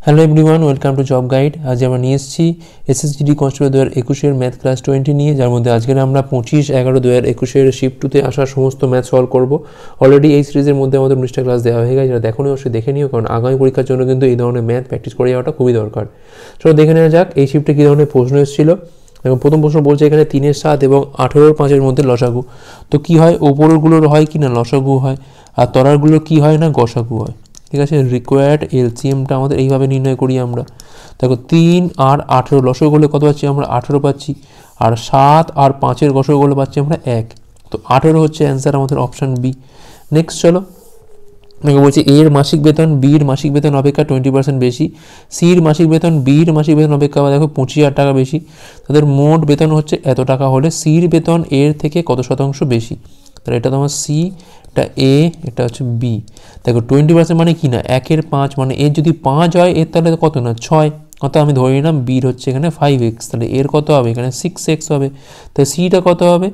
Hello everyone, welcome to job guide. আজ আমরা নিয়ে এসেছি এসএসজিডি কনস্টেবল 2021 ম্যাথ ক্লাস 20 নিয়ে, যার মধ্যে আজকের আমরা 25/11/2021 শিফট 2তে আসা সমস্ত ম্যাথ সলভ করব। অলরেডি এই সিরিজের মধ্যে আমাদের 19টা ক্লাস দেওয়া হয়ে গেছে, যারা দেখোনি অবশ্যই দেখে নিও, কারণ আগামী পরীক্ষার জন্য কিন্তু এই ধরনের ম্যাথ প্র্যাকটিস করে যাওয়াটা খুবই দরকার। চলো দেখে নেওয়া যাক এই শিফটে কী ধরনের প্রশ্ন এসেছিল। এবং প্রথম প্রশ্ন বলছে এখানে 3-এর 7 এবং 18-এর 5-এর মধ্যে লসাগু। তো কী হয়, ওপরগুলোর হয় কি না লসাগু হয়, আর তলারগুলোর কী হয় না গসাগু হয়। ঠিক আছে, রিকোয়ার্ড এলসিএমটা আমাদের এইভাবে নির্ণয় করি আমরা। দেখো 3 আর 18 লসাগু করলে কত পাচ্ছি আমরা? 18 পাচ্ছি। আর 7 আর 5-এর গসাগু করলে পাচ্ছি আমরা 1। তো 18 হচ্ছে অ্যান্সার আমাদের অপশান বি। নেক্সট চলো, দেখো বলছি এর মাসিক বেতন বির মাসিক বেতন অপেক্ষা 20% বেশি, সির মাসিক বেতন বির মাসিক বেতন অপেক্ষা দেখো 25,000 টাকা বেশি। তাদের মোট বেতন হচ্ছে এত টাকা হলে সির বেতন এর থেকে কত শতাংশ বেশি? তাহলে এটা তোমার সি, এটা এ, এটা হচ্ছে বি। দেখো 20% মানে কি না 1-এর 5, মানে এর যদি 5 হয় এর তাহলে কত না 6, অর্থাৎ আমি ধরে নিলাম বির হচ্ছে এখানে 5x, তাহলে এর কত হবে এখানে 6x হবে। তাহলে সিটা কত হবে?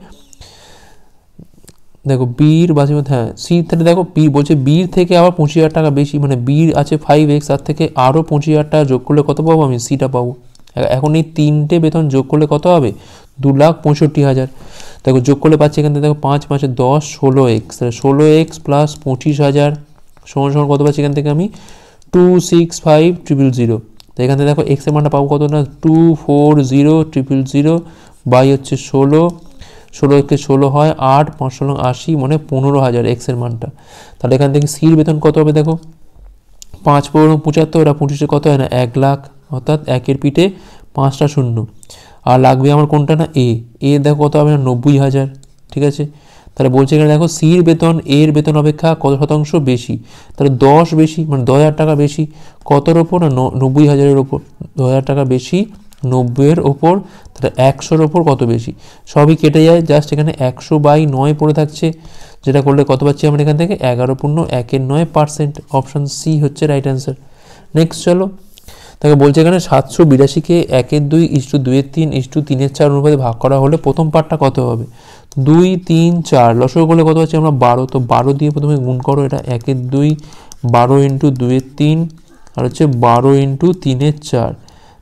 দেখো বির বাসি মধ্যে হ্যাঁ সি, তাহলে দেখো বি বলছে বির থেকে আবার 25,000 টাকা বেশি, মানে বির আছে 5x, তার থেকে আরও 25,000 টাকা যোগ করলে কত পাবো? আমি সিটা পাবো। এখন এই তিনটে বেতন যোগ করলে কত হবে? 2,65,000। দেখো যোগ করলে পাচ্ছি এখান থেকে, দেখো 5 5 10 16x, তাহলে 16x প্লাস 25,000 সমান সমান কত পাচ্ছি এখান থেকে আমি? 265,000। তো এখান থেকে দেখো এক্সের মানটা পাবো কত না 240,000 বাই হচ্ছে 16কে 16 হয় 8, 5 16 80, মানে 15,000 এক্সের মানটা। তাহলে এখান থেকে সির বেতন কত হবে? দেখো 5 15 75, আর 25 কত হয় না 1 লাখ, অর্থাৎ 1-এর পিঠে 5টা শূন্য। আর লাগবে আমার কোনটা না এ দেখো কত হবে না 90,000। ঠিক আছে, তাহলে বলছে এখানে দেখো সির বেতন এর বেতন অপেক্ষা কত শতাংশ বেশি? তাহলে 10 বেশি, মানে 10,000 টাকা বেশি। কতর ওপর না 90,000-এর ওপর। 10,000 টাকা বেশি 90-এর ওপর, তাহলে 100-র ওপর কত বেশি? সবই কেটে যায়, জাস্ট এখানে 100/9 পড়ে থাকছে, যেটা করলে কত পাচ্ছি আমরা এখান থেকে? 11.1৯%। অপশান সি হচ্ছে রাইট অ্যান্সার। নেক্সট চলো, তাকে বলছে এখানে 782কে 1/2:2/3:3/4 অনুপাতে ভাগ করা হলে প্রথম পার্টটা কত হবে? 2 3 4 লসাগু করলে কত পাচ্ছি আমরা? 12। তো 12 দিয়ে প্রথমে গুণ করো, এটা 1/2 12 × 2/3 আর হচ্ছে 12 × 3/4।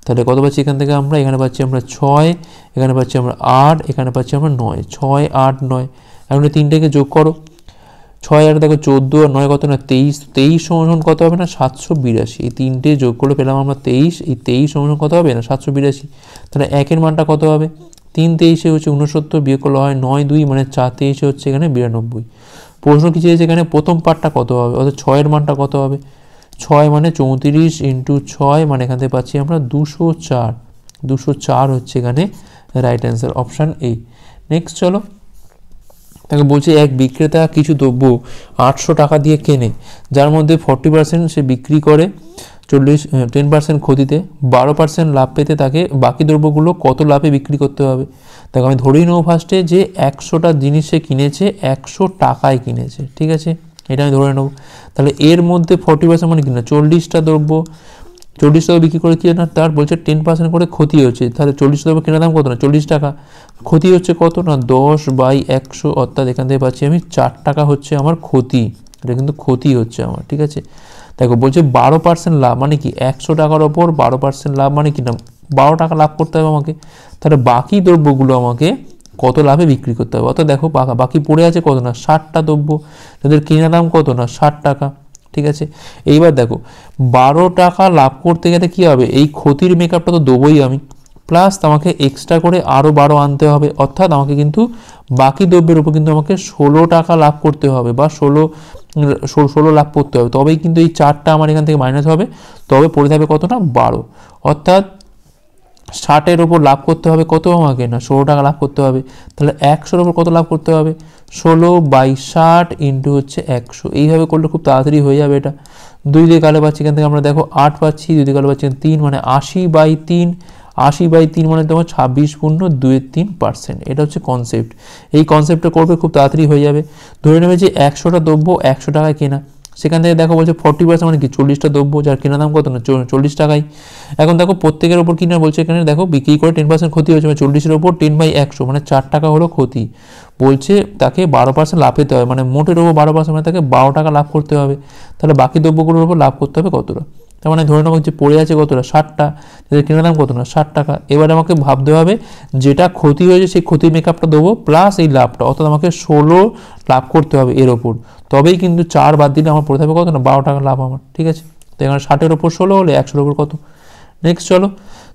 তাহলে কত পাচ্ছি এখান থেকে আমরা? এখানে পাচ্ছি আমরা 6, এখানে পাচ্ছি আমরা 8, এখানে পাচ্ছি আমরা 9। 6 8 9, এখন এই তিনটাকে যোগ করো। 6 আর দেখো 14 আর 9 কত না 23। 23 সমান কত হবে না 782। এই তিনটে যোগ করে পেলাম আমরা 23। এই 23 সমান কত হবে না 782। তাহলে 1-এর মানটা কত হবে? 3 23 হচ্ছে 69, বিয়োগ করলে হয় 9 2, মানে 4 23 হচ্ছে এখানে 92। প্রশ্ন কি চেয়েছে এখানে প্রথম পার্টটা কত হবে, অর্থাৎ 6-এর মানটা কত হবে? 6 মানে 34 × 6, মানে এখান থেকে পাচ্ছি আমরা 204। 204 হচ্ছে এখানে right answer, option A. Next চলো, তাকে বলছে এক বিক্রেতা কিছু দ্রব্য 800 টাকা দিয়ে কেনে, যার মধ্যে 40% সে বিক্রি করে 10% ক্ষতিতে, 12% লাভ পেতে তাকে বাকি দ্রব্যগুলো কত লাভে বিক্রি করতে হবে? দেখো আমি ধরেই নেবো ফার্স্টে যে 100টা জিনিস সে কিনেছে 100 টাকায় কিনেছে। ঠিক আছে, এটা আমি ধরে নেবো। তাহলে এর মধ্যে 40% মানে কিনা 40টা দ্রব্য, 40 টাকা বিক্রি করে কি না তার বলছে 10% করে ক্ষতি হচ্ছে। তাহলে 40 টাকা কেনা দাম কত না 40 টাকা, ক্ষতি হচ্ছে কত না 10/100, অর্থাৎ এখান থেকে পাচ্ছি আমি 4 টাকা হচ্ছে আমার ক্ষতি। এটা কিন্তু ক্ষতি হচ্ছে আমার। ঠিক আছে, দেখো বলছে 12% লাভ, মানে কি 100 টাকার ওপর 12% লাভ, মানে কি না 12 টাকা লাভ করতে হবে আমাকে। তাহলে বাকি দ্রব্যগুলো আমাকে কত লাভে বিক্রি করতে হবে? অর্থাৎ দেখো বাকি পড়ে আছে কত না 60টা দ্রব্য, যাদের কেনা দাম কত না 60 টাকা। ঠিক আছে, এইবার দেখো 12 টাকা লাভ করতে গেলে কী হবে? এই ক্ষতির মেকআপটা তো দেবোই আমি, প্লাস আমাকে এক্সট্রা করে আরও 12 আনতে হবে, অর্থাৎ আমাকে কিন্তু বাকি দ্রব্যের উপর কিন্তু আমাকে 16 টাকা লাভ করতে হবে, বা 16 লাভ করতে হবে, তবেই কিন্তু এই 4টা আমার এখান থেকে মাইনাস হবে, তবে পড়ে থাকবে কত না 12। অর্থাৎ 60-এর ওপর লাভ করতে হবে কত আমাকে না 16 টাকা লাভ করতে হবে। তাহলে 100-র ওপর কত লাভ করতে হবে? 16/60 × হচ্ছে 100। এইভাবে করলে খুব তাড়াতাড়ি হয়ে যাবে এটা। 2 দিয়ে কালে পাচ্ছি এখান থেকে আমরা দেখো 8 পাচ্ছি, 2 দিয়ে কালে পাচ্ছি 3, মানে 80/3। 80/3 মানে তোমার 26.23%। এটা হচ্ছে কনসেপ্ট। এই কনসেপ্টটা করবে খুব তাড়াতাড়ি হয়ে যাবে। ধরে নেবে যে 100টা দ্রব্য 100 টাকায় কেনা, সেখান থেকে দেখো বলছে 40% মানে কি 40টা দ্রব্য, যার কেনা দাম কত না 40 টাকায়। এখন দেখো প্রত্যেকের ওপর কিনা বলছে এখানে দেখো বিক্রি করে 10% ক্ষতি হচ্ছে, মানে 40-এর ওপর 10/100, মানে 4 টাকা হলো ক্ষতি। বলছে তাকে 12% লাভ পেতে হবে, মানে মোটের ওপর 12%, মানে তাকে 12 টাকা লাভ করতে হবে। তাহলে বাকি দ্রব্যগুলোর ওপর লাভ করতে হবে কতটা? তার মানে ধরে নেবো যে পড়ে আছে কতটা 60টা, যাদের কেনার দাম কত না 60 টাকা। এবার আমাকে ভাবতে হবে যেটা ক্ষতি হয়েছে সেই ক্ষতির মেকআপটা দেবো প্লাস এই লাভটা, অর্থাৎ আমাকে 16 লাভ করতে হবে এর ওপর, তবেই কিন্তু 4 বাদ দিলে আমার পড়ে থাকবে কত না 12 টাকা লাভ আমার, ঠিক আছে। তো এখানে 60-এর ওপর 16 হলে 100-এর ওপর কত। নেক্সট চলো,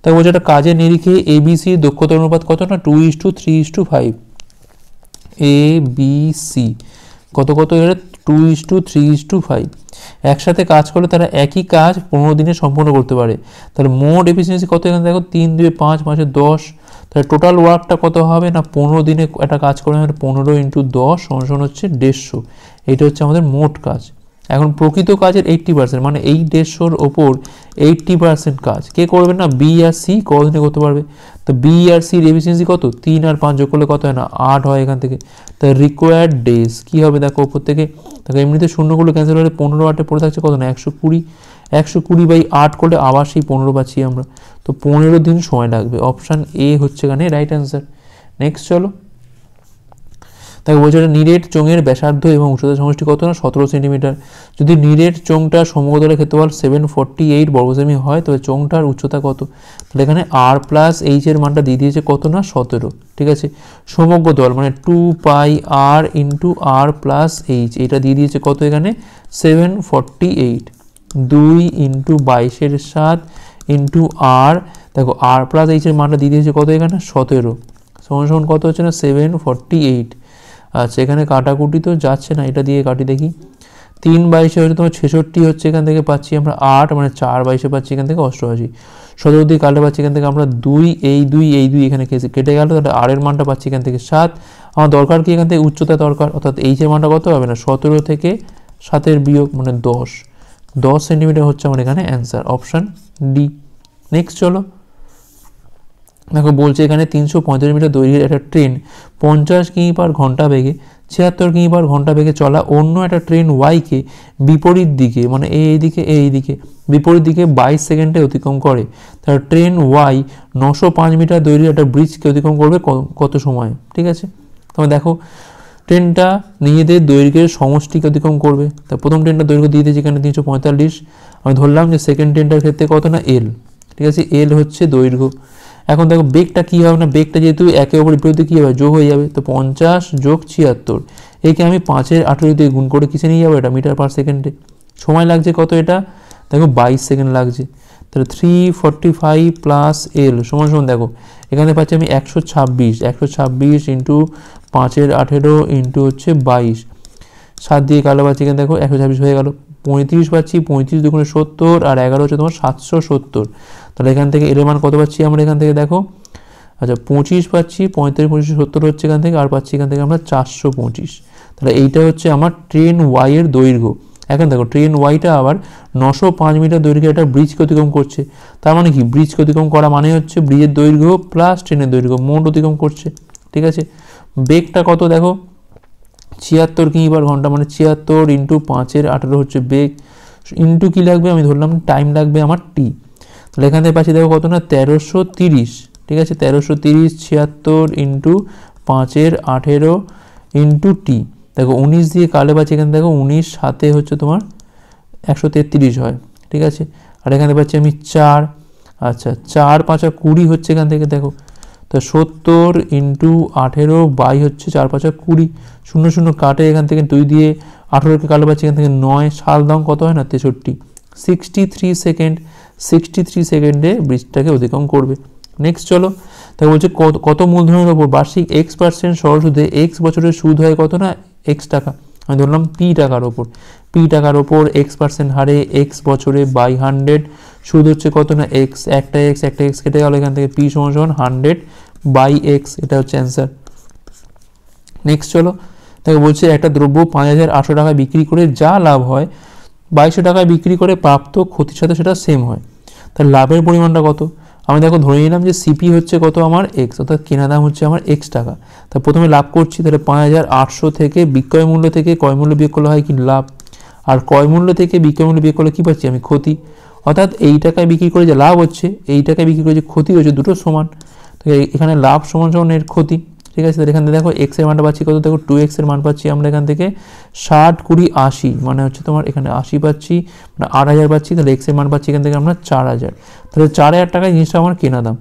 তাই বলছে একটা কাজের নিরিখে ABC দক্ষতা অনুপাত কত না 2:3:5। ABC কত কত, এটা 2:3:5। একসাথে কাজ করলে তারা একই কাজ 15 দিনে সম্পন্ন করতে পারে। তাহলে মোট এফিসিয়েন্সি কত এখানে দেখো 3 2 5 5 10। তাহলে টোটাল ওয়ার্কটা কত হবে না 15 দিনে একটা কাজ করে 15 × 10 সমান হচ্ছে 150। এটা হচ্ছে আমাদের মোট কাজ। এখন প্রকৃত কাজের 80%, মানে এই 150-র ওপর 80% কাজ কে করবে না বি আর সি কতদিনে করতে পারবে। তো বি আর সির এফিসিয়েন্সি কত 3 আর 5 যোগ করলে কত হয় না 8 হয় এখান থেকে। তো রিকোয়ার্ড ডেজ কী হবে দেখো ওপর থেকে, দেখো এমনিতে শূন্যগুলো ক্যান্সেল হলে 15 8-এ পড়ে থাকছে কত না 120। 120/8 করলে আবার সেই 15 পাচ্ছি আমরা। তো 15 দিন সময় লাগবে। অপশান এ হচ্ছে এখানে রাইট অ্যান্সার। নেক্সট চলো, তাকে বলছে নিরেট চোঙের ব্যাসার্ধ এবং উচ্চতা সমষ্টি কত না 17 সেন্টিমিটার। যদি নিরেট চোঙটা সমতলের ক্ষেত্রফল 748 বর্গসেমি হয় তবে চোঙটার উচ্চতা কত। তাহলে এখানে আর প্লাস এইচ এর মানটা দিয়ে দিয়েছে কত না 17, ঠিক আছে। সমগ্র তল মানে 2πr × r + h, এটা দিয়ে দিয়েছে কত এখানে 748। 2 × 22/7 × r, দেখো r প্লাস এইচ এর মানটা দিয়ে দিয়েছে কত এখানে 17 সমান কত হচ্ছে না 748। আচ্ছা এখানে কাটাকুটি তো যাচ্ছে না, এটা দিয়ে কাটি দেখি। 3/22 হচ্ছে তোমার 66 হচ্ছে, এখান থেকে পাচ্ছি আমরা 8, মানে 4/22 পাচ্ছি এখান থেকে 88। 17 দিয়ে কাটলে পাচ্ছি এখান থেকে আমরা 2, এই 2 এখানে কেটে গেল, তাহলে আর এর মানটা পাচ্ছি এখান থেকে 7। আমার দরকার কি এখান থেকে উচ্চতা দরকার, অর্থাৎ এইচ এর মানটা কত হবে না 17 থেকে 7-এর বিয়োগ মানে 10 সেন্টিমিটার হচ্ছে আমার এখানে অ্যান্সার, অপশান ডি। নেক্সট চলো, দেখো বলছে এখানে 335 মিটার দৈর্ঘ্যের একটা ট্রেন 50 কিমি/ঘন্টা বেগে 76 কিমি/ঘন্টা বেগে চলা অন্য একটা ট্রেন ওয়াইকে বিপরীত দিকে, মানে এইদিকে বিপরীত দিকে 22 সেকেন্ডে অতিক্রম করে। তার ট্রেন ওয়াই 905 মিটার দৈর্ঘ্যের একটা ব্রিজকে অতিক্রম করবে কত সময়, ঠিক আছে। তবে দেখো ট্রেনটা নিজেদের দৈর্ঘ্যের সমষ্টিকে অতিক্রম করবে। তা প্রথম ট্রেনটার দৈর্ঘ্য দিয়ে দিয়েছে এখানে 345, আমি ধরলাম যে সেকেন্ড ট্রেনটার ক্ষেত্রে কত না এল, ঠিক আছে, এল হচ্ছে দৈর্ঘ্য। এখন দেখো বেগটা কী হবে না, বেগটা যেহেতু একে অপর বিপরীতে কী হবে যোগ হয়ে যাবে, তো 50 + 76, একে আমি 5-18 দিয়ে গুণ করে কিসে নিয়ে যাবো এটা মিটার/সেকেন্ডে। সময় লাগছে কত এটা দেখো 22 সেকেন্ড লাগছে। তাহলে 345 + l সমান দেখো এখানে পাচ্ছি আমি 126 × 5-18 × হচ্ছে 22, 7 দিয়ে কালো পাচ্ছি এখানে দেখো 126 হয়ে গেল। 35 পাচ্ছি, 35 × 2 = 70, আর 11 হচ্ছে তোমার 770। তাহলে এখান থেকে এর মান কত পাচ্ছি আমরা এখান থেকে দেখো, আচ্ছা 25 পাচ্ছি, 35 25 70 হচ্ছে এখান থেকে, আর পাচ্ছি এখান থেকে আমরা 425। তাহলে এইটা হচ্ছে আমার ট্রেন ওয়াই এর দৈর্ঘ্য। এখন দেখো ট্রেন ওয়াইটা আবার 905 মিটার দৈর্ঘ্যে একটা ব্রিজকে অতিক্রম করছে। তার মানে কি ব্রিজকে অতিক্রম করা মানে হচ্ছে ব্রিজের দৈর্ঘ্য প্লাস ট্রেনের দৈর্ঘ্য মোট অতিক্রম করছে, ঠিক আছে। বেগটা কত দেখো 76 কিমি/ঘন্টা, মানে 76 × 5-18 হচ্ছে বেগ, ইন্টু কী লাগবে আমি ধরলাম টাইম লাগবে আমার টি। তাহলে এখান থেকে পাচ্ছি দেখো কত না 1330, ঠিক আছে, 1330 76 × 5-18 × টি। দেখো 19 দিয়ে কালে পাচ্ছি এখানে দেখো 19 7 হচ্ছে তোমার 133 হয়, ঠিক আছে। আর এখানে পাচ্ছি আমি 4, আচ্ছা 4 5 20 হচ্ছে এখান থেকে দেখো, তো 70 × 18 বাই হচ্ছে 4 5 20, 0 0 কাটে এখান থেকে 2 দিয়ে 18কে কালো পাচ্ছি এখান থেকে 9, সাল দাম কত হয় না 63, 63 সেকেন্ড, 63 সেকেন্ডে ব্রিজটাকে অতিক্রম করবে। নেক্সট চলো, তাই বলছে কত মূলধনের ওপর বার্ষিক x% সরল সুদে x বছরের সুদ হয় কত না x টাকা। আমি ধরলাম p টাকার ওপর x% হারে x বছরে বাই 100, সুদ হচ্ছে কত না x, একটা x কেটে গেল এখান থেকে p = 100/x, এটা হচ্ছে অ্যান্সার। নেক্সট চলো, তাকে বলছে একটা দ্রব্য 5800 টাকায় বিক্রি করে যা লাভ হয় 2200 টাকায় বিক্রি করে প্রাপ্ত ক্ষতির সাথে সেটা সেম হয়। তার লাভের পরিমাণটা কত, আমি দেখো ধরে নিলাম যে সিপি হচ্ছে কত আমার এক্স, অর্থাৎ কেনা দাম হচ্ছে আমার এক্স টাকা। তা প্রথমে লাভ করছি, তাহলে 5800 থেকে বিক্রয় মূল্য থেকে ক্রয় মূল্য বিয়োগ করলে হয় কি লাভ, আর ক্রয় মূল্য থেকে বিক্রয় মূল্য বিয়োগ করলে কী পাচ্ছি আমি ক্ষতি। অর্থাৎ এই টাকায় বিক্রি করে যে লাভ হচ্ছে, এই টাকায় বিক্রি করে যে ক্ষতি হচ্ছে, দুটো সমান। তো এখানে লাভ সমান এর ক্ষতি, ঠিক আছে। তাহলে এখান থেকে দেখো এক্স এর মানটা পাচ্ছি কত, দেখো 2x এর মান পাচ্ছি আমরা এখান থেকে 60 20 80, মানে হচ্ছে তোমার এখানে 80 পাচ্ছি, মানে 8000 পাচ্ছি। তাহলে এক্স এর মান পাচ্ছি এখান থেকে আমরা 4000। তাহলে 4000 টাকায় জিনিসটা আমার কেনা দাম।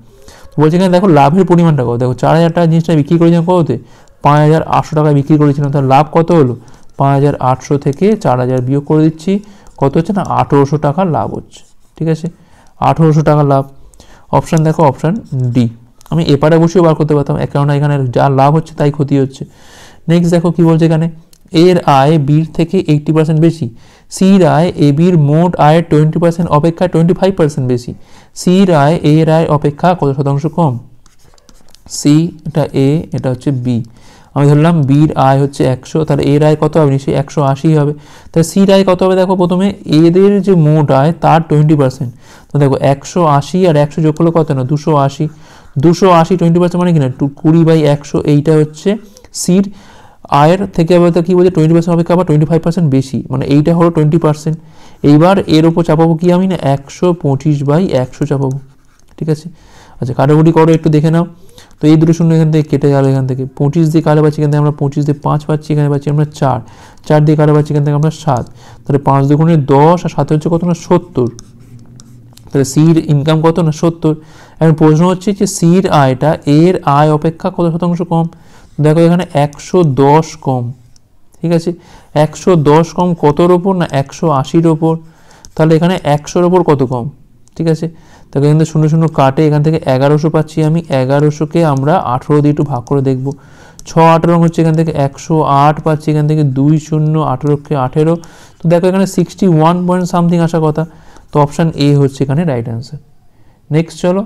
বলছে এখানে দেখো লাভের পরিমাণটা কত, দেখো 4000 টাকা জিনিসটা বিক্রি করেছিলাম কততে, 5800 টাকায় বিক্রি করেছিলাম। তাহলে লাভ কত হলো, 5800 থেকে 4000 বিয়োগ করে দিচ্ছি, কত হচ্ছে না 1800 টাকা লাভ হচ্ছে। ঠিক আছে, 1800 টাকা লাভ। অপশান দেখো অপশান ডি। আমি এপারে বসেও বার করতে পারতাম, কেননা এখানে যা লাভ হচ্ছে তাই ক্ষতি হচ্ছে। নেক্সট দেখো কি বলছে এখানে, এর আয় বির থেকে 80% বেশি, সির আয় এ বির মোট আয়ের 20% অপেক্ষা 25% বেশি, সির আয় এর আয় অপেক্ষা কত শতাংশ কম। সি এটা এ, এটা হচ্ছে বি। আমি ধরলাম বির আয় হচ্ছে 100, তাহলে এর আয় কত হবে, নিশ্চয়ই 180 হবে। তাহলে সির আয় কত হবে, দেখো প্রথমে এদের যে মোট আয় তার 20%। তো দেখো 180 আর 100 যোগ করলে কত না 280, 280 20% মানে কিনা 20/100, এইটা হচ্ছে সির আয়ের থেকে আবার কী বলছে 20% অপেক্ষা আবার 25% বেশি, মানে এইটা হলো 20%। এইবার এর ওপর চাপাবো কি আমি না 125/100 চাপাবো। ঠিক আছে, আচ্ছা কাটাকুটি করো একটু দেখে নাও। তো এই দুটো শূন্য এখান থেকে কেটে গেল, এখান থেকে 25 দিয়ে কাটা পাচ্ছি, এখান থেকে আমরা 25 দিয়ে 5 পাচ্ছি, এখানে পাচ্ছি আমরা 4, 4 দিয়ে কাটা পাচ্ছি, এখান থেকে আমরা 7। তাহলে 5 দুগুণে 10 আর 7 হচ্ছে কত না 70। তাহলে সির ইনকাম কত না 70। এখন প্রশ্ন হচ্ছে যে সির আয়টা এর আয় অপেক্ষা কত শতাংশ কম। দেখো এখানে 110 কম। ঠিক আছে, 110 কম কতর ওপর না 180-র ওপর। তাহলে এখানে 100-র ওপর কত কম। ঠিক আছে, তাহলে এখান থেকে 0 0 কাটে, এখান থেকে 1100 পাচ্ছি আমি, 1100কে আমরা 18 দিয়ে একটু ভাগ করে দেখবো। 6 18 হচ্ছে এখান থেকে 108 পাচ্ছি, এখান থেকে 2 0 18কে 18। তো দেখো এখানে 61 পয়েন্ট সামথিং আসার কথা। তো অপশান এ হচ্ছে এখানে রাইট অ্যান্সার। নেক্সট চলো,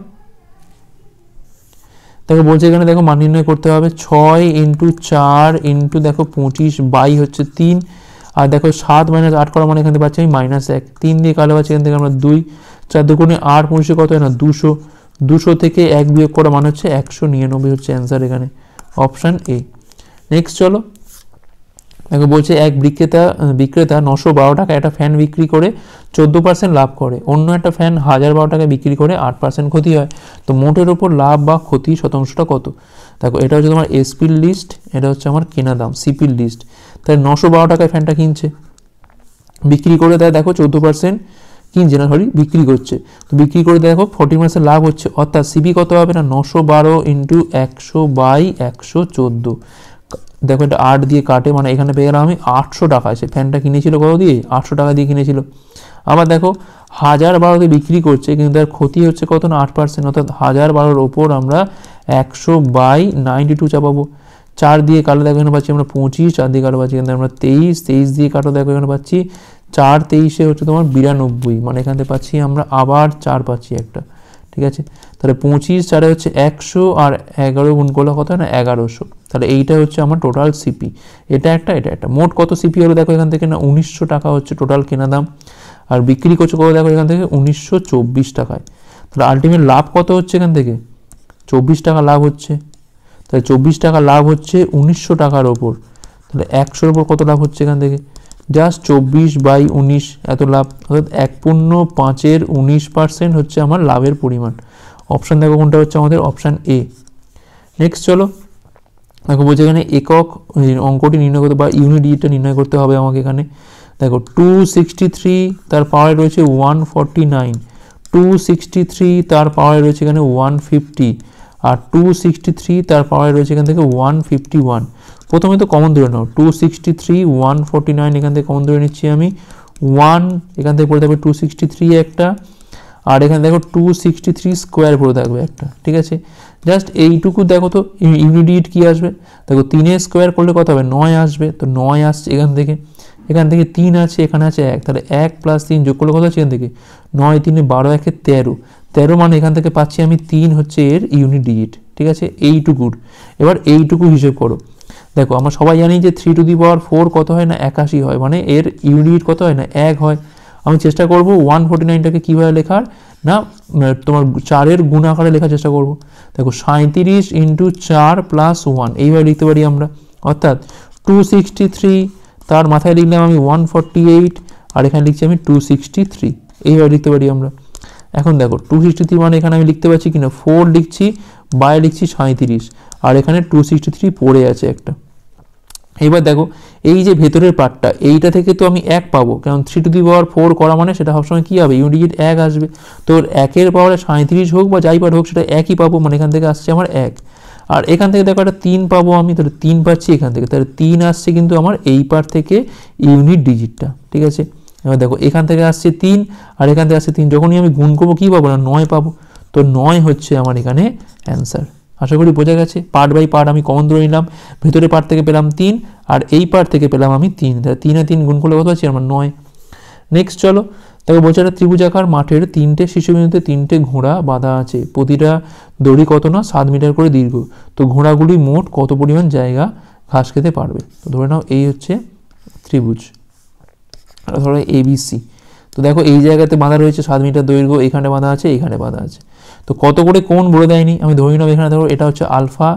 দেখো বলছে এখানে দেখো মান নির্ণয় করতে হবে 6 × 4 × দেখো 25 বাই হচ্ছে 3, আর দেখো 7 - 8 করা মানে এখান থেকে পাচ্ছি আমি -1, 3 দিয়ে কালো পাচ্ছি এখান থেকে আমরা 2, 4 দুগুণে 8 25 কত হয় না 200, 200 থেকে 1 বিয়োগ করা মানে হচ্ছে 199 হচ্ছে অ্যান্সার এখানে, অপশান এ। নেক্সট চলো, দেখো বলছে এক বিক্রেতা 912 টাকা একটা ফ্যান বিক্রি করে 14% লাভ করে, অন্য একটা ফ্যান 1012 টাকায় বিক্রি করে 8% ক্ষতি হয়। তো মোটের ওপর লাভ বা ক্ষতি শতাংশটা কত। দেখো এটা হচ্ছে তোমার এসপির লিস্ট, এটা হচ্ছে আমার কেনা দাম সিপির লিস্ট। তাই 912 টাকায় ফ্যানটা কিনছে, বিক্রি করে দেয় দেখো 14%, কিনছে না সরি বিক্রি করছে। তো বিক্রি করে দেখো 40% লাভ হচ্ছে, অর্থাৎ সিপি কত হবে না 912 × 100/114। দেখো এটা 8 দিয়ে কাটে, মানে এখানে পেয়ে গেলাম আমি 800 টাকা। সে ফ্যানটা কিনেছিল কত দিয়ে 800 টাকা দিয়ে কিনেছিল। আবার দেখো 1012 বিক্রি করছে, কিন্তু তার ক্ষতি হচ্ছে কত না 8%, অর্থাৎ 1012-র ওপর আমরা 100/92 চাপাবো। 4 দিয়ে কাটো দেখো এখানে পাচ্ছি আমরা 25, 4 দিয়ে কাটো পাচ্ছি এখানে আমরা 23, 23 দিয়ে কাটো দেখো এখানে পাচ্ছি 4 23 হচ্ছে তোমার 92, মানে এখান থেকে পাচ্ছি আমরা আবার 4 পাচ্ছি একটা। ঠিক আছে, তাহলে 25 4 হচ্ছে 100, আর 11 গুণ করলে কত হয় না 1100। তাহলে এইটা হচ্ছে আমার টোটাল সিপি, এটা একটা মোট কত সিপি হলো দেখো এখান থেকে না 1900 টাকা হচ্ছে টোটাল কেনা দাম, আর বিক্রি করছে কত দেখো এখান থেকে 1924 টাকায়। তাহলে আলটিমেট লাভ কত হচ্ছে এখান থেকে 24 টাকা লাভ হচ্ছে। তাহলে 24 টাকা লাভ হচ্ছে 1900 টাকার ওপর। তাহলে 100-র ওপর কত লাভ হচ্ছে এখান থেকে জাস্ট 24/19 এত লাভ, অর্থাৎ 1.5-এর 19% হচ্ছে আমার লাভের পরিমাণ। অপশান দেখো কোনটা হচ্ছে আমাদের অপশান এ। নেক্সট চলো, দেখো বলছে এখানে একক অঙ্কটি নির্ণয় করতে বা ইউনিট ডিজিটটা নির্ণয় করতে হবে আমাকে। এখানে দেখো 263 তার পাওয়ারে রয়েছে 149, 263 তার পাওয়ারে রয়েছে এখানে 150, আর 263 তার পাওয়ারে রয়েছে এখান থেকে 151। প্রথমে তো কমন ধরে নাও 263 149, এখান থেকে কমন ধরে নিচ্ছি আমি 1, এখান থেকে পড়ে থাকবে 263 একটা, আর এখানে দেখো 263 স্কোয়ার পড়ে থাকবে একটা। ঠিক আছে, জাস্ট এইটুকু দেখো তো ইউনিট ডিজিট কী আসবে, দেখো 3 স্কোয়ার করলে কত হবে 9 আসবে। তো 9 আসছে এখান থেকে 3 আছে, এখানে আছে 1, তাহলে 1 + 3 যোগ করলে কত আছে এখান থেকে 9 3 12 1 13, 13 মানে এখান থেকে পাচ্ছি আমি 3 হচ্ছে এর ইউনিট ডিজিট। ঠিক আছে, এইটুকুর এবার এইটুকু হিসেব করো। দেখো আমরা সবাই জানি যে 3⁴ কত হয় না 81 হয়, মানে এর ইউনিট কত হয় না 1 হয়। আমি চেষ্টা করব 149টাকে কীভাবে লেখার না তোমার 4-এর গুণ আকারে লেখার চেষ্টা করব। দেখো 37 × 4 + 1 এইভাবে লিখতে পারি আমরা, অর্থাৎ 263 তার মাথায় লিখলাম আমি 148, আর এখানে লিখছি আমি 263, এইভাবে লিখতে পারি আমরা। এখন দেখো 263 মানে এখানে আমি লিখতে পারছি কিনা 4 লিখছি, বাই লিখছি 37, আর এখানে 263 পড়ে আছে একটা। এবার দেখো এই যে ভেতরের পার্টটা, এইটা থেকে তো আমি 1 পাবো, কারণ 3^4 করা মানে সেটা সবসময় কী হবে, ইউনিট ডিজিট 1 আসবে। তো 1-এর পাওয়ারে 37 হোক বা যাই পার হোক সেটা 1ই পাবো, মানে এখান থেকে আসছে আমার 1। আর এখান থেকে দেখো একটা 3 পাবো আমি, তাহলে 3 পাচ্ছি এখান থেকে, তাহলে 3 আসছে কিন্তু আমার এই পার থেকে ইউনিট ডিজিটটা, ঠিক আছে। এবার দেখো এখান থেকে আসছে 3 আর এখান থেকে আসছে 3, যখনই আমি গুণ করবো কী পাবো না 9 পাবো। তো 9 হচ্ছে আমার এখানে অ্যান্সার। আশা করি বোঝা গেছে। পার্ট বাই পার্ট আমি কমন ধরে নিলাম, ভেতরে পার্ট থেকে পেলাম 3 আর এই পার্ট থেকে পেলাম আমি 3, তাহলে 3 আর 3 গুণ করলে কত আছে আমার 9। নেক্সট চলো, তাকে বলছে একটা ত্রিভুজাকার মাঠের 3টে শীর্ষবিন্দুতে 3টে ঘোড়া বাঁধা আছে, প্রতিটা দড়ি কত না 7 মিটার করে দীর্ঘ। তো ঘোড়াগুলি মোট কত পরিমাণ জায়গা ঘাস খেতে পারবে। তো ধরে নাও এই হচ্ছে ত্রিভুজ, ধরো ABC। তো দেখো এই জায়গাতে বাঁধা রয়েছে 7 মিটার দৈর্ঘ্য, এখানে বাঁধা আছে, এখানে বাঁধা আছে। তো কত করে কোণ বলে দেয়নি, আমি ধরে নিলাম এখানে ধরো এটা হচ্ছে আলফা,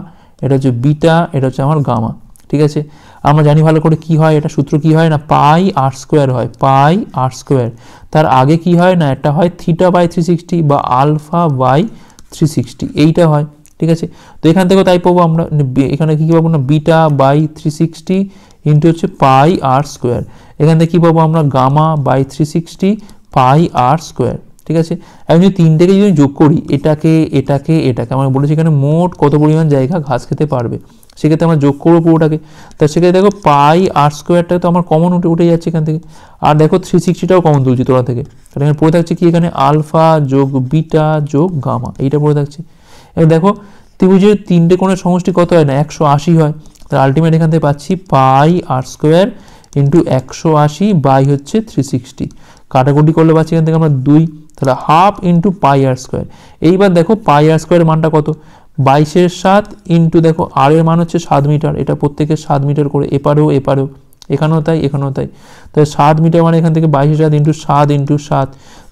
এটা হচ্ছে বিটা, এটা হচ্ছে আমার গামা, ঠিক আছে। আমরা জানি ভালো করে কি হয়, এটা সূত্র কি হয় না পাই আর স্কোয়ার হয়, পাই আর স্কোয়ার। তার আগে কি হয় না একটা হয় থিটা বাই 360 বা আলফা বাই 360, এইটা হয়, ঠিক আছে। তো এখান থেকেও তাই পাবো আমরা, এখানে কী পাবো না বিটা বাই 360 ইন্টু হচ্ছে পাই আর স্কোয়ার। এখান থেকে কী পাবো আমরা গামা বাই 360 পাই আর স্কোয়ার, ঠিক আছে। এখন যদি 3টেকে যদি যোগ করি, এটাকে এটাকে এটাকে, আমরা বলেছি এখানে মোট কত পরিমাণ জায়গা ঘাস খেতে পারবে, সেক্ষেত্রে আমরা যোগ করবো পুরোটাকে। তার সেক্ষেত্রে দেখো পাই আর স্কোয়ারটা তো আমার কমন উঠে যাচ্ছে এখান থেকে, আর দেখো 360টাও কমন তুলছি তোরা থেকে, তাহলে এখানে পড়ে থাকছে কি এখানে আলফা যোগ বিটা যোগ গামা, এইটা পড়ে থাকছে। এবার দেখো ত্রিভুজের 3টে কোণের সমষ্টি কত হয় না 180 হয়, তাহলে আলটিমেট এখান থেকে পাচ্ছি পাই আর স্কোয়ার ইন্টু 180 বাই হচ্ছে 360, কাটাকুটি করলে পাচ্ছি এখান থেকে আমরা 2, তাহলে হাফ ইন্টু পাই আর স্কোয়ার। এইবার দেখো পাই আর স্কোয়ারের মানটা কত 22-এর 7 ইন্টু দেখো আর এর মান হচ্ছে 7 মিটার, এটা প্রত্যেকের 7 মিটার করে, এপারেও এপারেও, এখানেও তাই এখানেও তাই। তাহলে 7 মিটার মানে এখান থেকে 22-এর 7 ইন্টু 7 ইন্টু 7,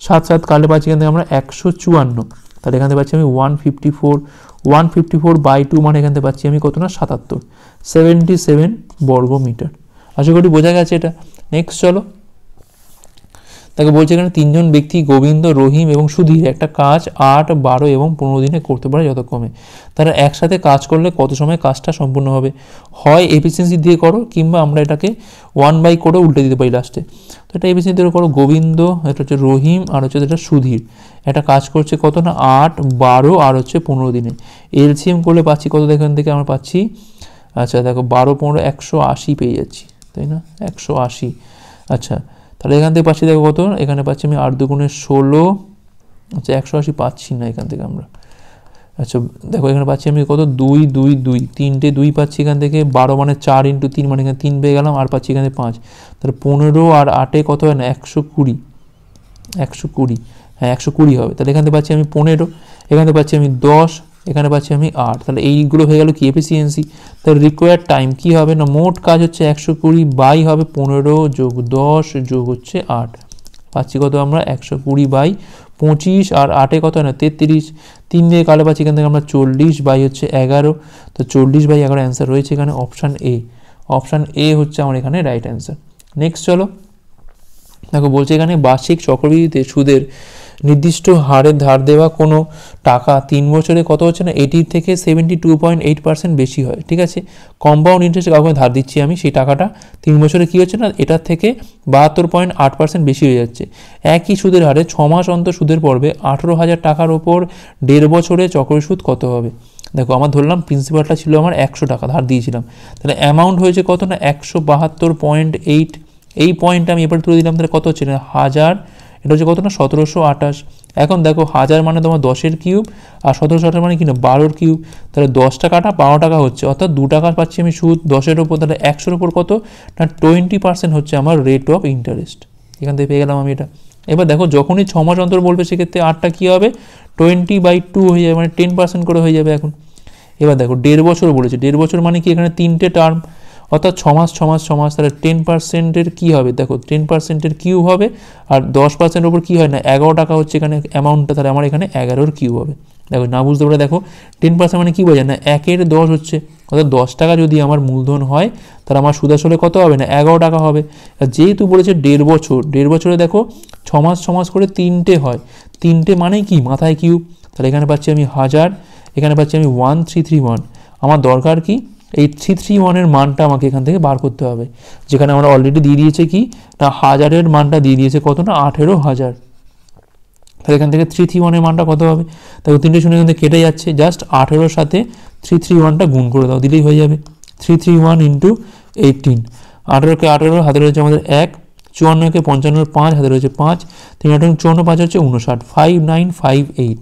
7 কাটলে পাচ্ছি এখান থেকে আমরা 154, তাহলে এখান থেকে পাচ্ছি আমি 154 বাই 2 মানে এখান থেকে পাচ্ছি আমি কত না 77 বর্গ মিটার। আশা করি বোঝা গেছে এটা। নেক্সট চলো, তাকে বলছে এখানে 3জন ব্যক্তি গোবিন্দ, রহিম এবং সুধীর একটা কাজ 8, 12 এবং 15 দিনে করতে পারে যথাক্রমে। তারা একসাথে কাজ করলে কত সময় কাজটা সম্পূর্ণ হবে। হয় এফিসিয়েন্সি দিয়ে করো, কিংবা আমরা এটাকে 1/, করে উল্টে দিতে পারি লাস্টে। তো এটা এফিসিয়েন্সি দিয়ে করো, গোবিন্দ, এটা হচ্ছে রহিম, আর হচ্ছে এটা সুধীর, একটা কাজ করছে কত না 8, 12 আর হচ্ছে 15 দিনে। এলসিএম করলে পাচ্ছি কত, এখান থেকে আমরা পাচ্ছি, আচ্ছা দেখো 12, 15, 180 পেয়ে যাচ্ছি, তাই না 180। আচ্ছা তাহলে এখান থেকে পাচ্ছি দেখো কত, এখানে পাচ্ছি আমি 8 দুগুণে 16, আচ্ছা 180 পাচ্ছি না এখান থেকে আমরা। আচ্ছা দেখো এখানে পাচ্ছি আমি কত 2, 2, 2, 3টে 2 পাচ্ছি এখান থেকে, 12 মানে 4 ইন্টু 3 মানে এখানে 3 পেয়ে গেলাম, আর পাচ্ছি এখানে 5, তাহলে 15 আর 8-এ কত হয় না 120, 120, হ্যাঁ 120 হবে। তাহলে এখান থেকে পাচ্ছি আমি 15, এখান থেকে পাচ্ছি আমি 10, এখানে পাচ্ছি আমি 8, তাহলে এইগুলো হয়ে গেল কি এফিসিয়েন্সি। তাহলে রিকোয়ার্ড টাইম কি হবে না মোট কাজ হচ্ছে 120 বাই হবে 15 যোগ 10 যোগ হচ্ছে 8, পাচ্ছি কত আমরা 120 বাই 25, আর 8-এ কত হয় না 33, 3 দিয়ে কালে পাচ্ছি এখান থেকে আমরা 40 বাই হচ্ছে 11, তো 40 বাই 11 অ্যান্সার রয়েছে এখানে অপশান এ। অপশান এ হচ্ছে আমার এখানে রাইট অ্যান্সার। নেক্সট চলো, দেখো বলছে এখানে বার্ষিক চক্রবৃদ্ধিতে সুদের নির্দিষ্ট হারে ধার দেওয়া কোনো টাকা 3 বছরে কত হচ্ছে না 80 থেকে 72.8% বেশি হয়, ঠিক আছে। কম্পাউন্ড ইন্টারেস্টে কাউকে ধার দিচ্ছি আমি, সেই টাকাটা 3 বছরে কী হচ্ছে না এটার থেকে 72.8% বেশি হয়ে যাচ্ছে। একই সুদের হারে 6 মাস অন্তর সুদের পড়বে 18,000 টাকার ওপর 1.5 বছরে চক্রবৃদ্ধি সুদ কত হবে। দেখো আমার ধরলাম প্রিন্সিপালটা ছিল আমার 100 টাকা ধার দিয়েছিলাম, তাহলে অ্যামাউন্ট হয়েছে কত না 172.8, এই পয়েন্টটা আমি এবার তুলে দিলাম, তাহলে কত হচ্ছে না 1000, এটা হচ্ছে কত না 1728। এখন দেখো 1000 মানে তোমার 10-এর কিউব, আর 1728 মানে কি না 12-এর কিউব, তাহলে 10 টাকাটা 12 টাকা হচ্ছে, অর্থাৎ 2 টাকা পাচ্ছি আমি সুদ 10-এর ওপর, তাহলে 100-এর ওপর কত না 20% হচ্ছে আমার রেট অফ ইন্টারেস্ট। এখান থেকে পেয়ে গেলাম আমি এটা। এবার দেখো যখনই 6 মাস অন্তর বলবে সেক্ষেত্রে 8টা কী হবে 20/2 হয়ে যাবে, মানে 10% করে হয়ে যাবে এখন। এবার দেখো 1.5 বছর বলেছে, 1.5 বছর মানে কি এখানে 3টে টার্ম, অর্থাৎ 6 মাস 6 মাস 6 মাস, তাহলে 10%-এর কী হবে দেখো 10%-এর কিউব হবে, আর 10%-এর ওপর কী হয় না 11 টাকা হচ্ছে এখানে অ্যামাউন্টটা, তাহলে আমার এখানে 11-এর কিউব হবে। দেখো না বুঝতে পারে, দেখো 10% মানে কী বোঝায় না 1-এর 10 হচ্ছে, অর্থাৎ 10 টাকা যদি আমার মূলধন হয় তাহলে আমার সুদ আসলে কত হবে না 11 টাকা হবে। আর যেহেতু বলেছে 1.5 বছর, 1.5 বছরে দেখো 6 মাস 6 মাস করে 3টে হয়, তিনটে মানে কি মাথায় কিউব, তাহলে এখানে পাচ্ছি আমি 1000, এখানে পাচ্ছি আমি 1331। আমার দরকার কি এই 331 মানটা আমাকে এখান থেকে বার করতে হবে, যেখানে আমরা অলরেডি দিয়ে দিয়েছে কি না 1000 মানটা দিয়ে দিয়েছে কত না 18,000। তাহলে এখান থেকে 331 মানটা কত হবে, তাহলে 3টে শূন্য এখান থেকে কেটে যাচ্ছে, জাস্ট 18 সাথে 331টা গুণ করে দাও, দিলেই হয়ে যাবে। 331 ইন্টু 18, 18কে 18 হাতে রয়েছে আমাদের 1, 54কে 55 5 হাতে রয়েছে 5, 3 8 54 5 হচ্ছে 59, 5958,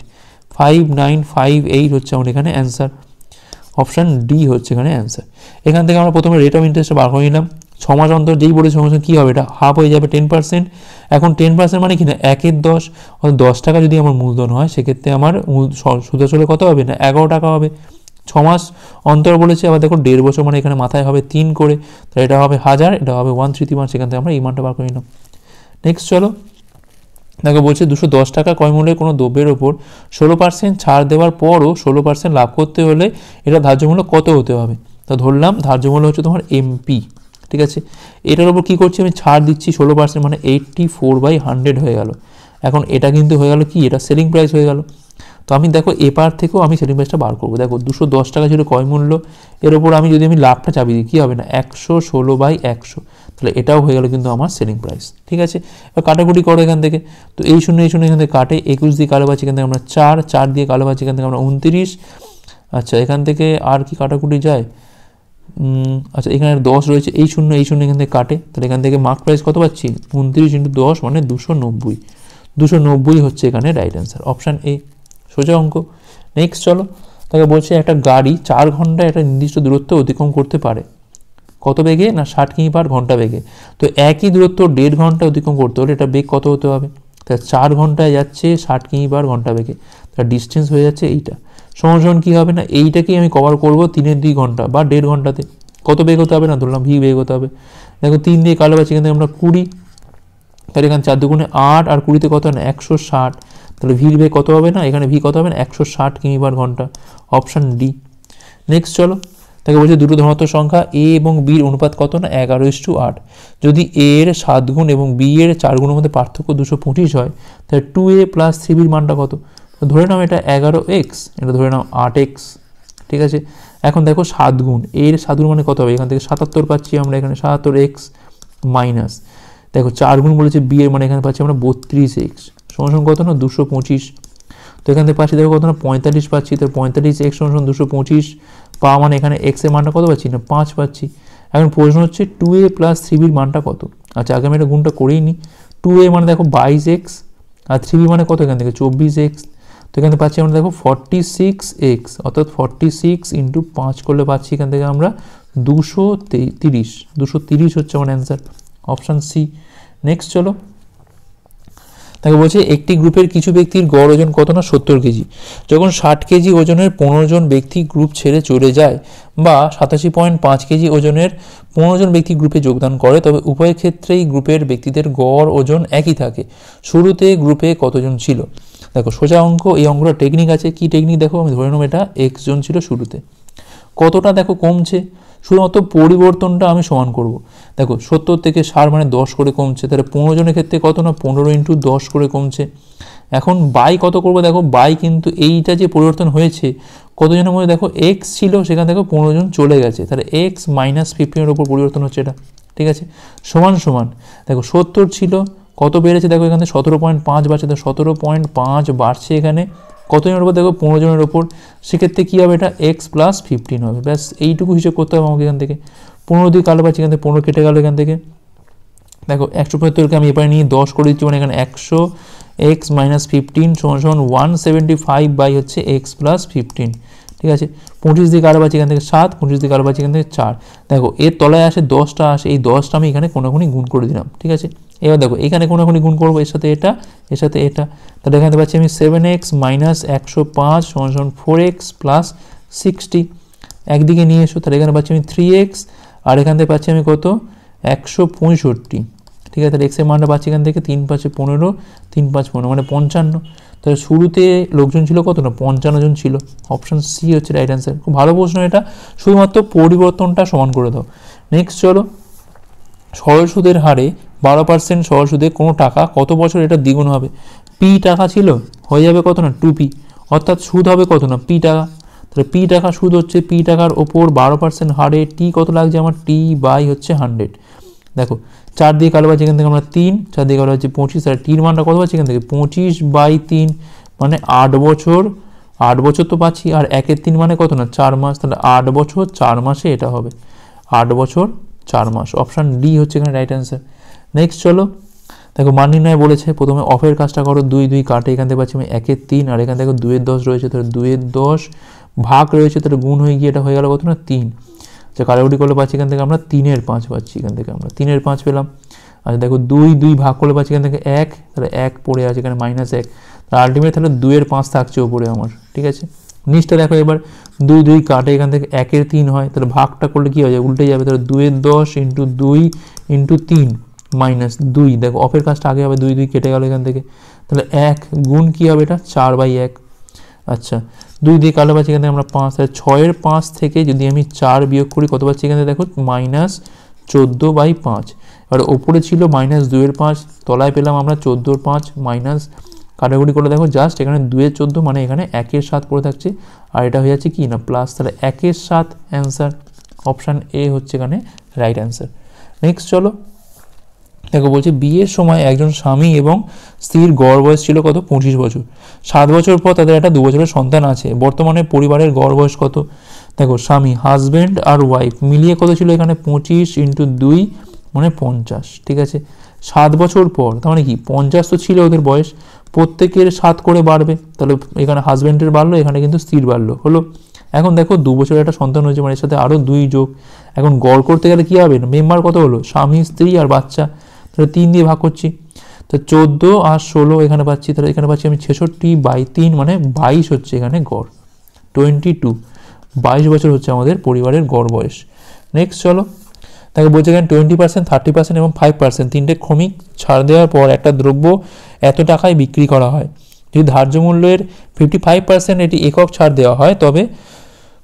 5958 হচ্ছে আমাদের এখানে অ্যান্সার। অপশান ডি হচ্ছে এখানে অ্যান্সার। এখান থেকে আমরা প্রথমে রেট অফ ইন্টারেস্টটা বার করে নিলাম। 6 মাস অন্তর যেই বলেছে সঙ্গে সঙ্গে কী হবে, এটা হাফ হয়ে যাবে 10%। এখন 10% মানে কি না 1-এর 10, অর্থাৎ 10 টাকা যদি আমার মূলধন হয় সেক্ষেত্রে আমার সুদ আসলে কত হবে না 11 টাকা হবে। 6 মাস অন্তর বলেছে, আবার দেখো 1.5 বছর মানে এখানে মাথায় হবে 3 করে, তাহলে এটা হবে 1000, এটা হবে 131, সেখান থেকে আমরা এই মানটা বার করে নিলাম। নেক্সট চলো, দেখো বলছে 210 টাকা ক্রয় মূল্যের কোনো দ্রব্যের ওপর 16% ছাড় দেওয়ার পরও 16% লাভ করতে হলে এটা ধার্য মূল্য কত হতে হবে। তা ধরলাম ধার্য মূল্য হচ্ছে তোমার এমপি, ঠিক আছে। এটার ওপর কী করছি আমি ছাড় দিচ্ছি 16%, মানে 84/100 হয়ে গেল। এখন এটা কিন্তু হয়ে গেল কি, এটা সেলিং প্রাইস হয়ে গেল। তো আমি দেখো এপার থেকেও আমি সেলিং প্রাইসটা বার করবো। দেখো 210 টাকা ছিল ক্রয় মূল্য, এর ওপর আমি যদি লাভটা চাপিয়ে দিই কী হবে না 116/100, তাহলে এটাও হয়ে গেল কিন্তু আমার সেলিং প্রাইস, ঠিক আছে। এবার কাটাকুটি করো এখান থেকে, তো এই শূন্য এখান থেকে কাটে, 21 দিয়ে কালো পাচ্ছি এখান থেকে আমরা 4, 4 দিয়ে কালো পাচ্ছি এখান থেকে আমরা 29। আচ্ছা এখান থেকে আর কি কাটাকুটি যায়, আচ্ছা এখানে 10 রয়েছে, এই শূন্য এখান থেকে কাটে, তাহলে এখান থেকে মার্ক প্রাইস কত পাচ্ছি 29 × 10 মানে 290, 290 হচ্ছে এখানে রাইট অ্যান্সার, অপশান এ, সোজা অঙ্ক। নেক্সট চলো, তাকে বলছে একটা গাড়ি 4 ঘন্টায় একটা নির্দিষ্ট দূরত্ব অতিক্রম করতে পারে, কত বেগে না 60 কিমি/ঘন্টা বেগে। তো একই দূরত্ব 1.5 ঘন্টা অতিক্রম করতে হলে এটা বেগ কত হতে হবে, তাহলে 4 ঘন্টায় যাচ্ছে 60 কিমি/ঘন্টা বেগে, তার ডিস্টেন্স হয়ে যাচ্ছে এইটা। সমান কী হবে না এইটাকেই আমি কভার করবো 3/2 ঘন্টা বা 1.5 ঘন্টাতে, কত বেগ হতে হবে না ধরলাম ভি বেগ হতে হবে। দেখো 3 দিয়ে কালো পাচ্ছি এখান থেকে আমরা 20, তাহলে এখানে 4 দুগুণে 8 আর 20তে কত হয় না 160, তাহলে ভির বেগ কত হবে না এখানে ভি কত হবে না 160 কিমি/ঘন্টা, অপশান ডি। নেক্সট চলো, তাকে বলছে দুটো ধনাত্মক সংখ্যা এ এবং বির অনুপাত কত না 11:8। যদি এ এর 7 গুণ এবং বি এর 4 গুণের মধ্যে পার্থক্য 225 হয়, তাহলে 2a + 3bর মানটা কত। ধরে নাও এটা 11x, এটা ধরে নাও 8x, ঠিক আছে। এখন দেখো 7 গুণ, এর 7 গুণ মানে কত হবে, এখান থেকে 77 পাচ্ছি আমরা, এখানে 77x মাইনাস, দেখো 4 গুণ বলেছে বি এর মানে এখানে পাচ্ছি আমরা 32x সমান কত না 225। তো এখান থেকে পাচ্ছি দেখো কত না 45 পাচ্ছি, তো 45x সমান 225 পাওয়া মানে এখানে এক্স এর মানটা কত পাচ্ছি না 5 পাচ্ছি। এখন প্রশ্ন হচ্ছে 2a + 3bর মানটা কত। আচ্ছা আগে আমি এটা গুণটা করেই নিই, 2a মানে দেখো 22x আর 3b মানে কত এখান থেকে 24x, তো এখান থেকে পাচ্ছি আমরা দেখো 46x, অর্থাৎ 46 × 5 করলে পাচ্ছি এখান থেকে আমরা 230 হচ্ছে আমার অ্যান্সার, অপশান সি। নেক্সট চলো, তাকে বলছে একটি গ্রুপের কিছু ব্যক্তির গড় ওজন কত না 70 কেজি। যখন 60 কেজি ওজনের 15 জন ব্যক্তি গ্রুপ ছেড়ে চলে যায় বা 87.5 কেজি ওজনের 15 জন ব্যক্তি গ্রুপে যোগদান করে, তবে উভয় ক্ষেত্রেই গ্রুপের ব্যক্তিদের গড় ওজন একই থাকে। শুরুতে গ্রুপে কতজন ছিল। দেখো সোজা অঙ্ক, এই অঙ্কটা টেকনিক আছে, কি টেকনিক দেখো, আমি ধরে নেব এটা x জন ছিল শুরুতে, কতটা দেখো কমছে, শুধুমাত্র পরিবর্তনটা আমি সমান করব। দেখো 70 থেকে 60 মানে 10 করে কমছে, তাহলে 15 জনের ক্ষেত্রে কত না 15 × 10 করে কমছে। এখন বাই কত করব, দেখো বাই কিন্তু এইটা যে পরিবর্তন হয়েছে কতজনের মধ্যে দেখো x ছিল সেখান থেকে 15 জন চলে গেছে, তাহলে x - 15-এর ওপর পরিবর্তন হচ্ছে এটা, ঠিক আছে। সমান দেখো 70 ছিল, কত বেড়েছে দেখো এখানে 17.5 বাড়ছে, তো 17.5 বাড়ছে এখানে কতজনের ওপর দেখো 15 জনের ওপর, সেক্ষেত্রে কী হবে এটা x + 15 হবে, ব্যাস এইটুকু হিসেব করতে হবে আমাকে এখান থেকে। 15 দিয়ে কালো পাচ্ছি এখান থেকে 15 কেটে গেল, এখান থেকে দেখো 175কে আমি এপারে নিয়ে 10 করে দিচ্ছি, মানে এখানে 100 x - 15 = 175 হচ্ছে x + 15, ঠিক আছে। 25 দিয়ে কালো পাচ্ছি এখান থেকে 7, 25 দিয়ে কালো পাচ্ছি এখান থেকে 4, দেখো এর তলায় আসে 10টা আসে, এই 10টা আমি এখানে কোনাকুনি গুণ করে দিলাম, ঠিক আছে। এবার দেখো এখানে কোনাকুনি গুণ করবো, এর সাথে এটা, এর সাথে এটা, তাহলে এখানে পাচ্ছি আমি 7x - 105 = 4x + 60, একদিকে নিয়ে এসো, তাহলে এখানে পাচ্ছি আমি 3x আর এখান থেকে পাচ্ছি আমি কত 165, ঠিক আছে। তাহলে x এর মানটা পাচ্ছি এখান থেকে 3 × 5 = 15, 3 × 5 = 15 মানে 55, তাহলে শুরুতে লোকজন ছিল কত না 55 জন ছিল, অপশান সি হচ্ছে রাইট অ্যান্সার। খুব ভালো প্রশ্ন এটা, শুধুমাত্র পরিবর্তনটা সমান করে দাও। নেক্সট চলো, সরল সুদের হারে 12% সরল সুদে কোনো টাকা কত বছর এটা দ্বিগুণ হবে। পি টাকা ছিল, হয়ে যাবে কত না 2p, অর্থাৎ সুদ হবে কত না p টাকা। তাহলে p টাকা সুদ হচ্ছে p টাকার ওপর 12% হারে t কত লাগছে আমার t বাই হচ্ছে 100। দেখো 4 দিয়ে কালো পাচ্ছি এখান থেকে আমরা 3, 4 দিয়ে কালো পাচ্ছি 25, আর টির মানটা কত পাচ্ছি এখান থেকে 25/3 মানে 8 বছর, 8 বছর তো পাচ্ছি, আর 1/3 মানে কত না 4 মাস, তাহলে 8 বছর 4 মাসে এটা হবে 8 বছর 4 মাস। অপশান ডি হচ্ছে এখানে রাইট অ্যান্সার। নেক্সট চলো দেখো মান নির্ণয় বলেছে, প্রথমে অফের কাজটা করো, 2 2 কাটে, এখান থেকে পাচ্ছি আমি 1/3, আর এখান থেকে 2/10 রয়েছে, তাহলে 2/10 ভাগ রয়েছে, তাহলে গুণ হয়ে গিয়ে এটা হয়ে গেল কত না 3। আচ্ছা কাটাকুটি করলে পাচ্ছি এখান থেকে আমরা 3/5 পাচ্ছি, এখান থেকে আমরা 3/5 পেলাম। আচ্ছা দেখো 2 2 ভাগ করলে পাচ্ছি এখান থেকে 1, তাহলে 1 পড়ে আছে এখানে -1, তাহলে আলটিমেট তাহলে 2/5 থাকছে ওপরে আমার, ঠিক আছে। নিচটা দেখো এবার 2 2 কাটে, এখান থেকে 1/3 হয়, তাহলে ভাগটা করলে কি হয়ে যাবে উল্টে যাবে, তাহলে 2/10 × 2 × 3 -2, দেখো অফের কাজটা আগে হবে, 2 2 কেটে গেল এখান থেকে, তাহলে 1 গুণ কি হবে এটা 4/1। আচ্ছা 2 দিয়ে কালো পাচ্ছি এখান থেকে আমরা 5, তাহলে 6/5 থেকে যদি আমি 4 বিয়োগ করি কত পাচ্ছি এখানে দেখো -14/5। এবার ওপরে ছিল -2/5, তলায় পেলাম আমরা 14/5 মাইনাস, কাটাকুটি করে দেখো জাস্ট এখানে 2/14 মানে এখানে 1/7 পড়ে থাকছে, আর এটা হয়ে যাচ্ছে কি না প্লাস, তাহলে 1/7 অ্যান্সার। অপশান এ হচ্ছে এখানে রাইট অ্যান্সার। নেক্সট চলো দেখো বলছে বিয়ের সময় একজন স্বামী এবং স্ত্রীর গড় বয়স ছিল কত 25 বছর, 7 বছর পর তাদের একটা 2 বছরের সন্তান আছে, বর্তমানে পরিবারের গড় বয়স কত। দেখো স্বামী হাজব্যান্ড আর ওয়াইফ মিলিয়ে কত ছিল এখানে 25 × 2 মানে 50, ঠিক আছে। 7 বছর পর তার মানে কি 50 তো ছিল ওদের বয়স, প্রত্যেকের 7 করে বাড়বে, তাহলে এখানে হাজব্যান্ডের বাড়লো, এখানে কিন্তু স্ত্রীর বাড়লো, হলো। এখন দেখো 2 বছরের একটা সন্তান হয়েছে, মানে এর সাথে আরও 2 যোগ, এখন গড় করতে গেলে কী হবে, মেম্বার কত হলো স্বামী স্ত্রী আর বাচ্চা, তাহলে 3 দিয়ে ভাগ করছি, তো 14 আর 16 এখানে পাচ্ছি, তাহলে এখানে পাচ্ছি আমি 66/3 মানে 22 হচ্ছে এখানে গড়, 22 22 বছর হচ্ছে আমাদের পরিবারের গড় বয়স। নেক্সট চলো তাকে বলছে এখানে 20%, 30% এবং 5% তিনটে ক্রমিক ছাড় দেওয়ার পর একটা দ্রব্য এত টাকায় বিক্রি করা হয়, যদি ধার্য মূল্যের 55% এটি একক ছাড় দেওয়া হয় তবে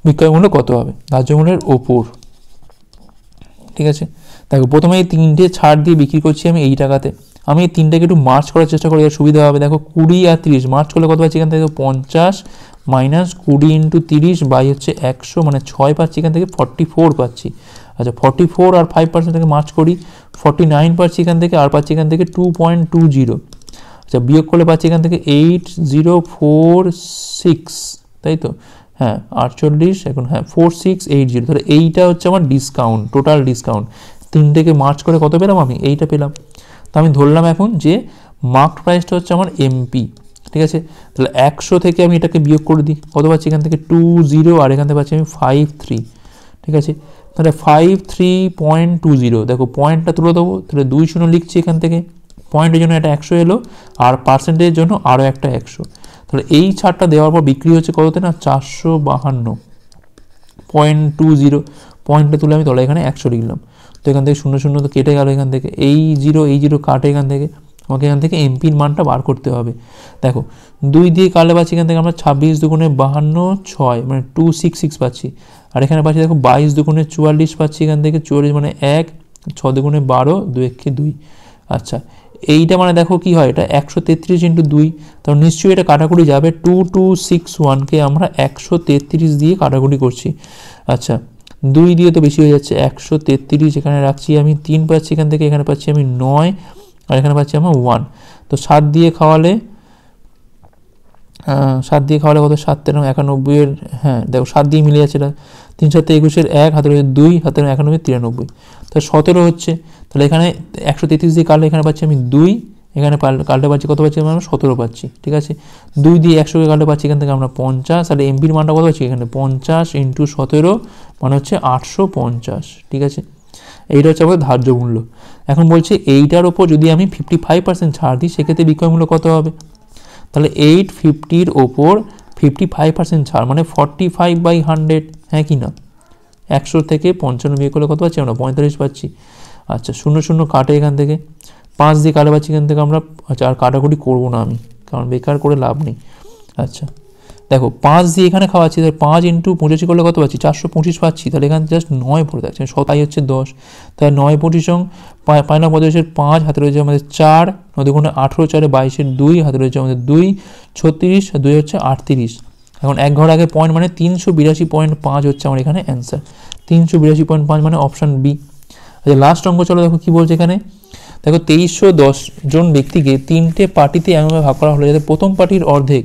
বিক্রয় মূল্য কত হবে, ধার্য মূল্যের ওপর, ঠিক আছে। দেখো প্রথমে এই 3টে ছাড় দিয়ে বিক্রি করছি আমি এই টাকাতে, আমি এই 3টাকে একটু মার্চ করার চেষ্টা করি, এর সুবিধা হবে। দেখো 20 আর 30 মার্চ করলে কত পাচ্ছি এখান থেকে 50 মাইনাস 20 × 30 বাই হচ্ছে 100 মানে 6 পাচ্ছি, এখান থেকে 44 পাচ্ছি। আচ্ছা 44 আর 5% থেকে মার্চ করি, 49 পাচ্ছি এখান থেকে, আর পাচ্ছি এখান থেকে 2.20। আচ্ছা বিয়োগ করলে পাচ্ছি এখান থেকে 8046, তাই তো, হ্যাঁ 48, এখন হ্যাঁ 4680, তাহলে এইটা হচ্ছে আমার ডিসকাউন্ট, টোটাল ডিসকাউন্ট। 3টেকে মার্চ করে কত পেলাম আমি এইটা পেলাম, তো আমি ধরলাম এখন যে মার্কড প্রাইসটা হচ্ছে আমার এমপি, ঠিক আছে। তাহলে 100 থেকে আমি এটাকে বিয়োগ করে দিই, কত পাচ্ছি এখান থেকে 20, আর এখান থেকে পাচ্ছি আমি 53, ঠিক আছে। তাহলে 53.20, দেখো পয়েন্টটা তুলে দেবো, তাহলে 2 0 লিখছি এখান থেকে, পয়েন্টের জন্য এটা 100 এলো, আর পার্সেন্টেজের জন্য আরও একটা 100, তাহলে এই ছাড়টা দেওয়ার পর বিক্রি হচ্ছে কততে না 452.20, পয়েন্টটা তুলে আমি তলে এখানে 100 লিখলাম, তো এখান থেকে 0 0 তো কেটে গেল, এখান থেকে এই জিরো কাটে, এখান থেকে আমাকে এখান থেকে এমপির মানটা বার করতে হবে। দেখো 2 দিয়ে কাটলে পাচ্ছি এখান থেকে আমরা 26 দুগুণে 52 6 মানে 266 পাচ্ছি, আর এখানে পাচ্ছি দেখো 22 দুগুণে 44 পাচ্ছি, এখান থেকে 44 মানে 1, 6 দুগুণে 12, 2 1 2। আচ্ছা এইটা মানে দেখো কি হয়, এটা 133 × 2, তাহলে নিশ্চয়ই এটা কাটাকুটি যাবে, 2261কে আমরা 133 দিয়ে কাটাকুটি করছি। আচ্ছা 2 দিয়ে তো বেশি হয়ে যাচ্ছে, 133 এখানে রাখছি আমি, 3 পাচ্ছি এখান থেকে, এখানে পাচ্ছি আমি 9, আর এখানে পাচ্ছি আমার 1, তো 7 দিয়ে খাওয়ালে কত 7 × 91 এর, হ্যাঁ দেখো 7 দিয়ে মিলে যাচ্ছে, এটা 3 7 21 1, হাতে রয়েছে 2, হাতে 91 93, তাহলে 17 হচ্ছে, তাহলে এখানে 133 দিয়ে কাটলে এখানে পাচ্ছি আমি 2, এখানে কাটলে পাচ্ছি কত পাচ্ছি আমরা 17 পাচ্ছি, ঠিক আছে। 2 দিয়ে 100কে কাটলে পাচ্ছি এখান থেকে আমরা 50, তাহলে এমপির মানটা কত পাচ্ছি এখানে 50 × 17 মানে হচ্ছে 850, ঠিক আছে। এইটা হচ্ছে আমাদের ধার্য মূল্য। এখন বলছে এইটার ওপর যদি আমি 55% ছাড় দিই সেক্ষেত্রে বিক্রয় মূল্য কত হবে, তাহলে 850-র ওপর 55% ছাড় মানে 45/100, হ্যাঁ কি না, 100 থেকে 55 বিয়োগ করলে কত পাচ্ছি আমরা 45 পাচ্ছি। আচ্ছা 0 0 কাটে, এখান থেকে 5 দিয়ে কাটা পাচ্ছি এখান থেকে আমরা, আচ্ছা আর কাটাকুটি করবো না আমি, কারণ বেকার করে লাভ নেই। আচ্ছা দেখো 5 দিয়ে এখানে খাওয়াচ্ছি, তাহলে 5 ইন্টু 85 করলে কত পাচ্ছি 425 পাচ্ছি, তাহলে এখানে জাস্ট 9 পড়ে থাকছে, তাই হচ্ছে 10, তাহলে 9 25 পাই না 45-এর 5, হাতে রয়েছে আমাদের 4, 9 গুণে 18, 4 22-এর 2, হাতে রয়েছে আমাদের 2, 36 আর 2 হচ্ছে 38। এখন এক ঘর আগে পয়েন্ট মানে 382.5 হচ্ছে আমার এখানে অ্যান্সার, 382.5 মানে অপশান বি। আচ্ছা লাস্ট অঙ্ক চলো দেখো কী বলছে এখানে। দেখো 2310 জন ব্যক্তিকে 3টে পার্টিতে এমনভাবে ভাগ করা হলো যাতে প্রথম পার্টির অর্ধেক,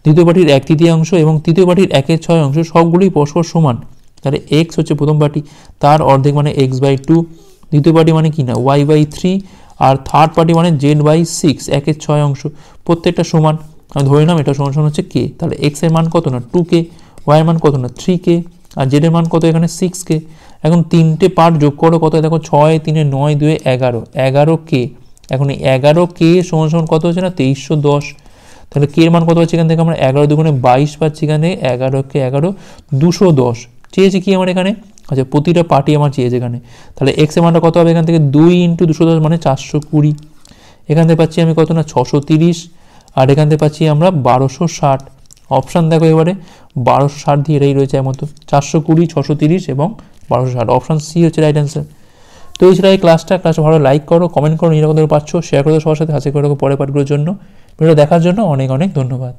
দ্বিতীয় পার্টির 1/3 এবং তৃতীয় পার্টির 1/6 সবগুলোই পরস্পর সমান। তাহলে এক্স হচ্ছে প্রথম পার্টি, তার অর্ধেক মানে x/2, দ্বিতীয় পার্টি মানে কি না y/3, আর থার্ড পার্টি মানে z/6, 1/6 প্রত্যেকটা সমান। আমি ধরে নিলাম এটা সমান সমান হচ্ছে কে, তাহলে এক্স এর মান কত না 2k, ওয়াই এর মান কত না 3k, আর জেড এর মান কত এখানে 6k। এখন 3টে পার্ট যোগ করো কত, দেখো 6 3 9 2 11, 11k। এখন এই 11k সমান সমান কত হচ্ছে না 2310, তাহলে কে এর মান কত হচ্ছে এখান থেকে আমরা 11 দুগুণে 22 পাচ্ছি, এখানে 11k 11 210 চেয়েছে কি আমার এখানে। আচ্ছা প্রতিটা পার্টি আমার চেয়েছে এখানে, তাহলে এক্স এর মানটা কত হবে এখান থেকে 2 ইন্টু 210 মানে 420, এখান থেকে পাচ্ছি আমি কত না 630, আর এখান থেকে পাচ্ছি আমরা 1260। অপশান দেখো এবারে 1260 দিয়ে এটাই রয়েছে একমাত্র, 420, 630 এবং 1260, অপশান সি হচ্ছে রাইট অ্যান্সার। তো এই ছিল এই ক্লাসটা ভালো লাইক করো, কমেন্ট করো, নিজেরা কত পাচ্ছ শেয়ার করো সবার সাথে, হাসি করে রাখো পরের পার্টগুলোর জন্য। ভিডিও দেখার জন্য অনেক অনেক ধন্যবাদ।